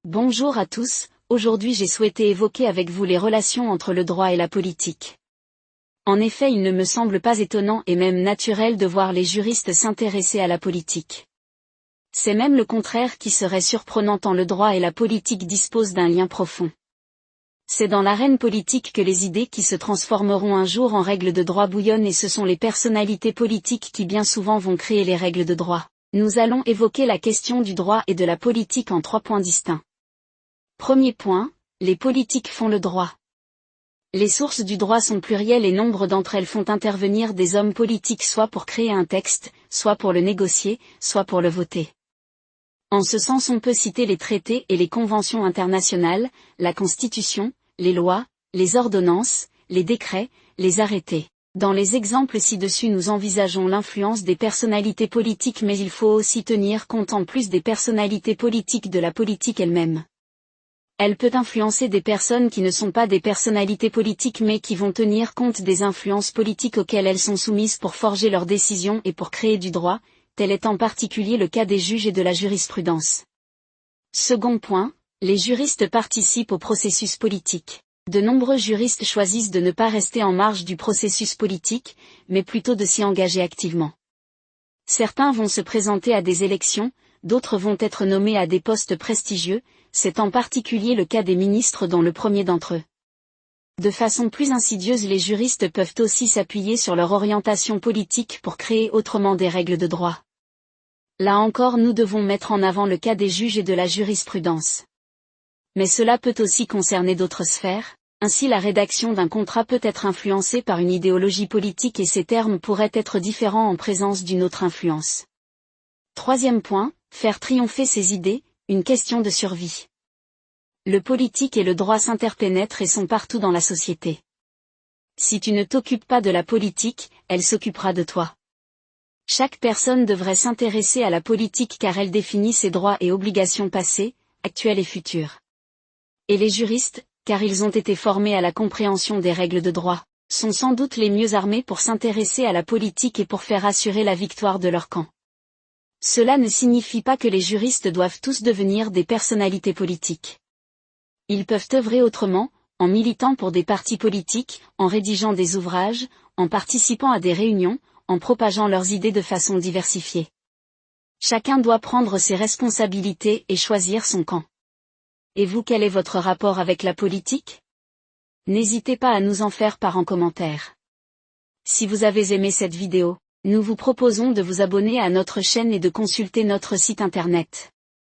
Bonjour à tous, aujourd'hui j'ai souhaité évoquer avec vous les relations entre le droit et la politique. En effet, il ne me semble pas étonnant et même naturel de voir les juristes s'intéresser à la politique. C'est même le contraire qui serait surprenant tant le droit et la politique disposent d'un lien profond. C'est dans l'arène politique que les idées qui se transformeront un jour en règles de droit bouillonnent et ce sont les personnalités politiques qui bien souvent vont créer les règles de droit. Nous allons évoquer la question du droit et de la politique en 3 points distincts. Premier point, les politiques font le droit. Les sources du droit sont plurielles et nombre d'entre elles font intervenir des hommes politiques soit pour créer un texte, soit pour le négocier, soit pour le voter. En ce sens on peut citer les traités et les conventions internationales, la Constitution, les lois, les ordonnances, les décrets, les arrêtés. Dans les exemples ci-dessus nous envisageons l'influence des personnalités politiques mais il faut aussi tenir compte en plus des personnalités politiques de la politique elle-même. Elle peut influencer des personnes qui ne sont pas des personnalités politiques mais qui vont tenir compte des influences politiques auxquelles elles sont soumises pour forger leurs décisions et pour créer du droit, tel est en particulier le cas des juges et de la jurisprudence. Second point, les juristes participent au processus politique. De nombreux juristes choisissent de ne pas rester en marge du processus politique, mais plutôt de s'y engager activement. Certains vont se présenter à des élections, d'autres vont être nommés à des postes prestigieux, c'est en particulier le cas des ministres dont le premier d'entre eux. De façon plus insidieuse les juristes peuvent aussi s'appuyer sur leur orientation politique pour créer autrement des règles de droit. Là encore nous devons mettre en avant le cas des juges et de la jurisprudence. Mais cela peut aussi concerner d'autres sphères, ainsi la rédaction d'un contrat peut être influencée par une idéologie politique et ces termes pourraient être différents en présence d'une autre influence. Troisième point, faire triompher ses idées, une question de survie. Le politique et le droit s'interpénètrent et sont partout dans la société. Si tu ne t'occupes pas de la politique, elle s'occupera de toi. Chaque personne devrait s'intéresser à la politique car elle définit ses droits et obligations passées, actuelles et futures. Et les juristes, car ils ont été formés à la compréhension des règles de droit, sont sans doute les mieux armés pour s'intéresser à la politique et pour faire assurer la victoire de leur camp. Cela ne signifie pas que les juristes doivent tous devenir des personnalités politiques. Ils peuvent œuvrer autrement, en militant pour des partis politiques, en rédigeant des ouvrages, en participant à des réunions, en propageant leurs idées de façon diversifiée. Chacun doit prendre ses responsabilités et choisir son camp. Et vous, quel est votre rapport avec la politique? N'hésitez pas à nous en faire part en commentaire. Si vous avez aimé cette vidéo, nous vous proposons de vous abonner à notre chaîne et de consulter notre site internet.